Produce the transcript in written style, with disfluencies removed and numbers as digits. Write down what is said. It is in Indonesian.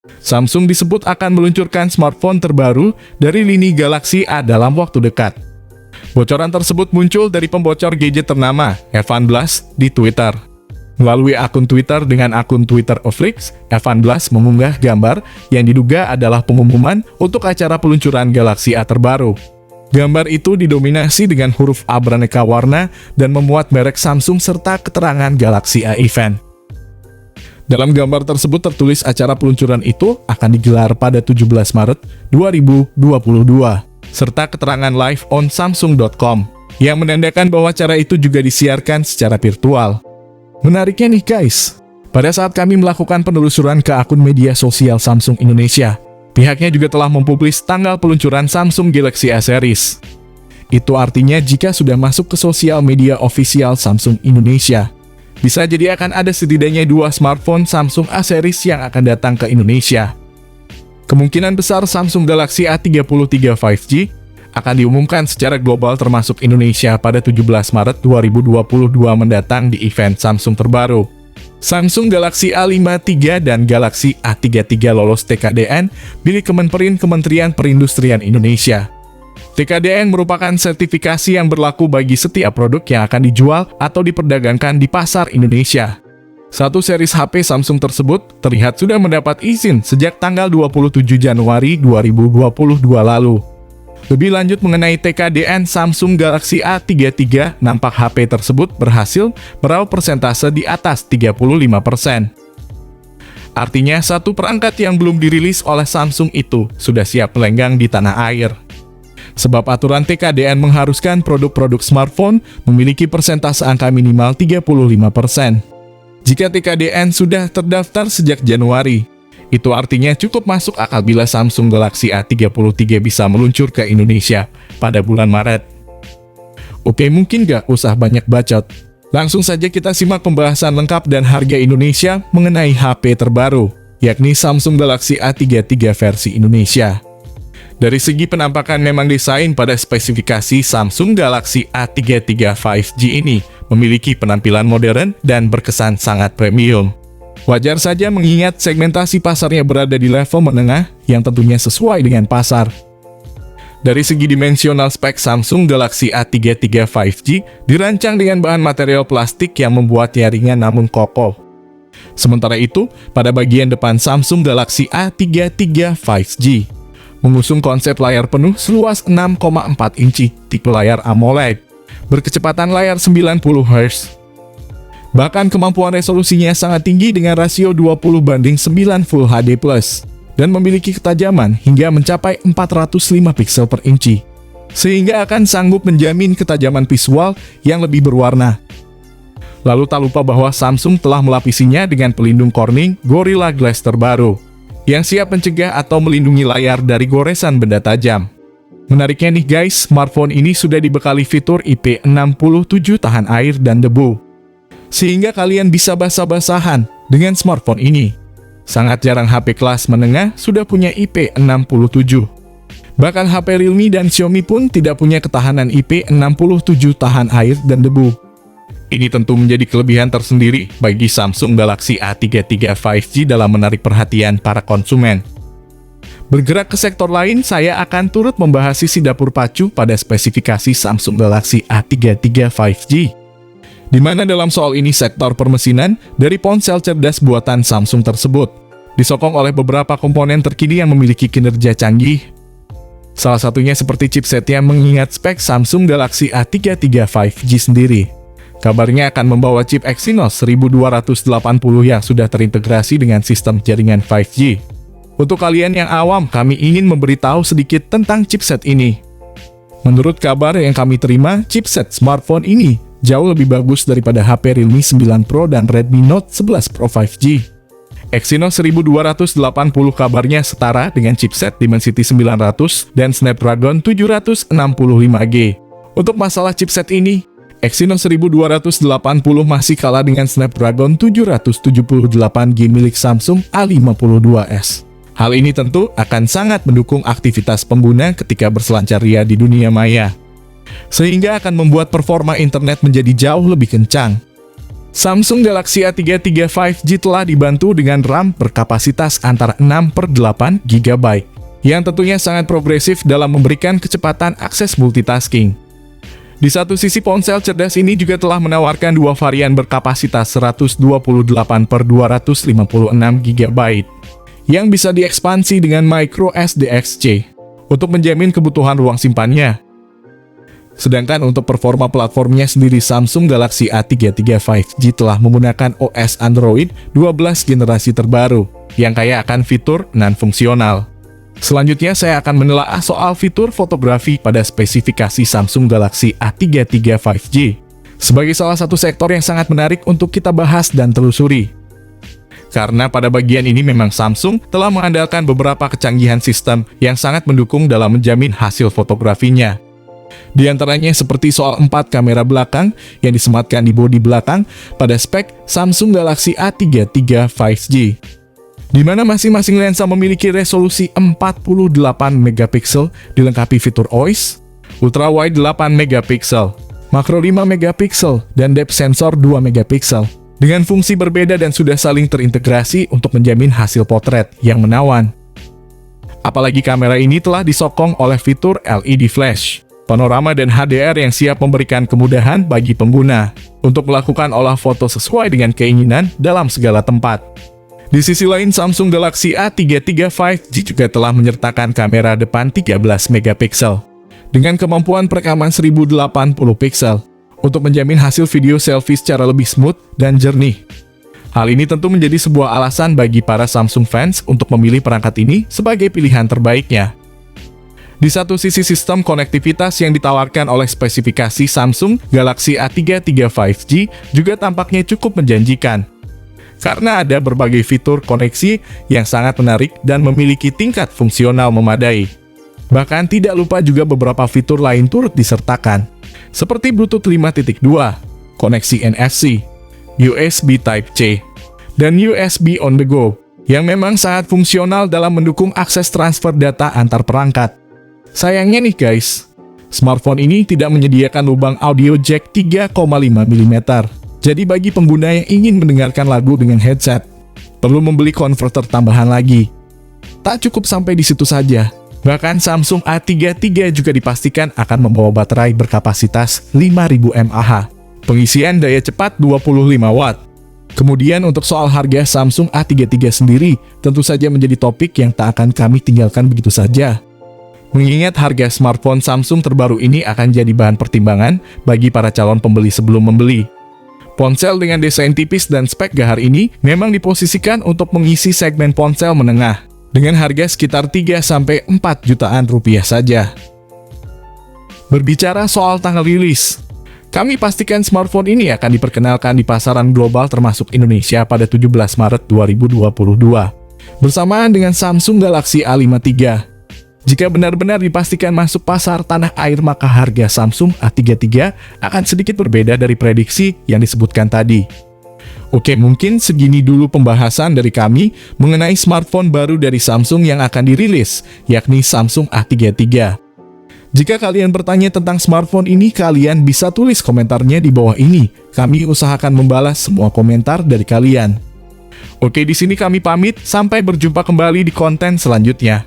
Samsung disebut akan meluncurkan smartphone terbaru dari lini Galaxy A dalam waktu dekat. Bocoran tersebut muncul dari pembocor gadget ternama, Evan Blass, di Twitter. Melalui akun Twitter dengan akun Twitter Oflix, Evan Blass mengunggah gambar yang diduga adalah pengumuman untuk acara peluncuran Galaxy A terbaru. Gambar itu didominasi dengan huruf A beraneka warna dan memuat merek Samsung serta keterangan Galaxy A Event. Dalam gambar tersebut tertulis acara peluncuran itu akan digelar pada 17 Maret 2022, serta keterangan live on samsung.com, yang menandakan bahwa acara itu juga disiarkan secara virtual. Menariknya nih guys, pada saat kami melakukan penelusuran ke akun media sosial Samsung Indonesia, pihaknya juga telah mempublis tanggal peluncuran Samsung Galaxy A Series. Itu artinya jika sudah masuk ke sosial media official Samsung Indonesia, bisa jadi akan ada setidaknya 2 smartphone Samsung A Series yang akan datang ke Indonesia. Kemungkinan besar Samsung Galaxy A33 5G akan diumumkan secara global termasuk Indonesia pada 17 Maret 2022 mendatang di event Samsung terbaru. Samsung Galaxy A53 dan Galaxy A33 lolos TKDN milik Kementerian Perindustrian Indonesia. TKDN merupakan sertifikasi yang berlaku bagi setiap produk yang akan dijual atau diperdagangkan di pasar Indonesia. Satu series HP Samsung tersebut terlihat sudah mendapat izin sejak tanggal 27 Januari 2022 lalu. Lebih lanjut mengenai TKDN Samsung Galaxy A33, nampak HP tersebut berhasil meraup persentase di atas 35%. Artinya, satu perangkat yang belum dirilis oleh Samsung itu sudah siap melenggang di tanah air. Sebab aturan TKDN mengharuskan produk-produk smartphone memiliki persentase angka minimal 35%. Jika TKDN sudah terdaftar sejak Januari, itu artinya cukup masuk akal bila Samsung Galaxy A33 bisa meluncur ke Indonesia pada bulan Maret. Oke, mungkin gak usah banyak bacot. Langsung saja kita simak pembahasan lengkap dan harga Indonesia mengenai HP terbaru, yakni Samsung Galaxy A33 versi Indonesia. Dari segi penampakan memang desain pada spesifikasi Samsung Galaxy A33 5G ini memiliki penampilan modern dan berkesan sangat premium. Wajar saja mengingat segmentasi pasarnya berada di level menengah yang tentunya sesuai dengan pasar. Dari segi dimensional spek Samsung Galaxy A33 5G dirancang dengan bahan material plastik yang membuatnya ringan namun kokoh. Sementara itu, pada bagian depan Samsung Galaxy A33 5G mengusung konsep layar penuh seluas 6,4 inci tipe layar AMOLED, berkecepatan layar 90 Hz. Bahkan kemampuan resolusinya sangat tinggi dengan rasio 20:9 Full HD+, dan memiliki ketajaman hingga mencapai 405 piksel per inci, sehingga akan sanggup menjamin ketajaman visual yang lebih berwarna. Lalu tak lupa bahwa Samsung telah melapisinya dengan pelindung Corning Gorilla Glass terbaru, yang siap mencegah atau melindungi layar dari goresan benda tajam. Menariknya nih guys, smartphone ini sudah dibekali fitur IP67 tahan air dan debu, sehingga kalian bisa basah-basahan dengan smartphone ini. Sangat jarang HP kelas menengah sudah punya IP67. Bahkan HP Realme dan Xiaomi pun tidak punya ketahanan IP67 tahan air dan debu. Ini tentu menjadi kelebihan tersendiri bagi Samsung Galaxy A33 5G dalam menarik perhatian para konsumen. Bergerak ke sektor lain, saya akan turut membahas sisi dapur pacu pada spesifikasi Samsung Galaxy A33 5G. Di mana dalam soal ini sektor permesinan dari ponsel cerdas buatan Samsung tersebut disokong oleh beberapa komponen terkini yang memiliki kinerja canggih. Salah satunya seperti chipset yang mengingat spek Samsung Galaxy A33 5G sendiri. Kabarnya akan membawa chip Exynos 1280 yang sudah terintegrasi dengan sistem jaringan 5G. Untuk kalian yang awam, kami ingin memberitahu sedikit tentang chipset ini. Menurut kabar yang kami terima, chipset smartphone ini jauh lebih bagus daripada HP Realme 9 Pro dan Redmi Note 11 Pro 5G. Exynos 1280 kabarnya setara dengan chipset Dimensity 900 dan Snapdragon 765G. Untuk masalah chipset ini, Exynos 1280 masih kalah dengan Snapdragon 778G milik Samsung A52s. Hal ini tentu akan sangat mendukung aktivitas pengguna ketika berselancar ria di dunia maya, sehingga akan membuat performa internet menjadi jauh lebih kencang. Samsung Galaxy A33 5G telah dibantu dengan RAM berkapasitas antara 6/8 GB, yang tentunya sangat progresif dalam memberikan kecepatan akses multitasking. Di satu sisi, ponsel cerdas ini juga telah menawarkan dua varian berkapasitas 128/256 GB, yang bisa diekspansi dengan micro SDXC untuk menjamin kebutuhan ruang simpannya. Sedangkan untuk performa platformnya sendiri, Samsung Galaxy A33 5G telah menggunakan OS Android 12 generasi terbaru, yang kaya akan fitur non-fungsional. Selanjutnya, saya akan menelaah soal fitur fotografi pada spesifikasi Samsung Galaxy A33 5G, sebagai salah satu sektor yang sangat menarik untuk kita bahas dan telusuri. Karena pada bagian ini memang Samsung telah mengandalkan beberapa kecanggihan sistem yang sangat mendukung dalam menjamin hasil fotografinya. Di antaranya seperti soal 4 kamera belakang yang disematkan di bodi belakang pada spek Samsung Galaxy A33 5G, di mana masing-masing lensa memiliki resolusi 48 megapiksel dilengkapi fitur OIS, Ultra Wide 8 megapiksel, Makro 5 megapiksel, dan Depth Sensor 2 megapiksel, dengan fungsi berbeda dan sudah saling terintegrasi untuk menjamin hasil potret yang menawan. Apalagi kamera ini telah disokong oleh fitur LED flash, panorama, dan HDR yang siap memberikan kemudahan bagi pengguna untuk melakukan olah foto sesuai dengan keinginan dalam segala tempat. Di sisi lain, Samsung Galaxy A33 5G juga telah menyertakan kamera depan 13 megapiksel dengan kemampuan perekaman 1080 piksel untuk menjamin hasil video selfie secara lebih smooth dan jernih. Hal ini tentu menjadi sebuah alasan bagi para Samsung fans untuk memilih perangkat ini sebagai pilihan terbaiknya. Di satu sisi, sistem konektivitas yang ditawarkan oleh spesifikasi Samsung Galaxy A33 5G juga tampaknya cukup menjanjikan, karena ada berbagai fitur koneksi yang sangat menarik dan memiliki tingkat fungsional memadai. Bahkan tidak lupa juga beberapa fitur lain turut disertakan, seperti Bluetooth 5.2, koneksi NFC, USB Type-C, dan USB on the go, yang memang sangat fungsional dalam mendukung akses transfer data antar perangkat. Sayangnya nih guys, smartphone ini tidak menyediakan lubang audio jack 3,5 mm. Jadi bagi pengguna yang ingin mendengarkan lagu dengan headset, perlu membeli konverter tambahan lagi. Tak cukup sampai di situ saja. Bahkan Samsung A33 juga dipastikan akan membawa baterai berkapasitas 5000 mAh. Pengisian daya cepat 25 Watt. Kemudian untuk soal harga Samsung A33 sendiri, tentu saja menjadi topik yang tak akan kami tinggalkan begitu saja. Mengingat harga smartphone Samsung terbaru ini akan jadi bahan pertimbangan bagi para calon pembeli sebelum membeli. Ponsel dengan desain tipis dan spek gahar ini memang diposisikan untuk mengisi segmen ponsel menengah, dengan harga sekitar 3-4 jutaan rupiah saja. Berbicara soal tanggal rilis, kami pastikan smartphone ini akan diperkenalkan di pasaran global termasuk Indonesia pada 17 Maret 2022, bersamaan dengan Samsung Galaxy A53. Jika benar-benar dipastikan masuk pasar tanah air, maka harga Samsung A33 akan sedikit berbeda dari prediksi yang disebutkan tadi. Oke, mungkin segini dulu pembahasan dari kami mengenai smartphone baru dari Samsung yang akan dirilis, yakni Samsung A33. Jika kalian bertanya tentang smartphone ini, kalian bisa tulis komentarnya di bawah ini. Kami usahakan membalas semua komentar dari kalian. Oke, di sini kami pamit. Sampai berjumpa kembali di konten selanjutnya.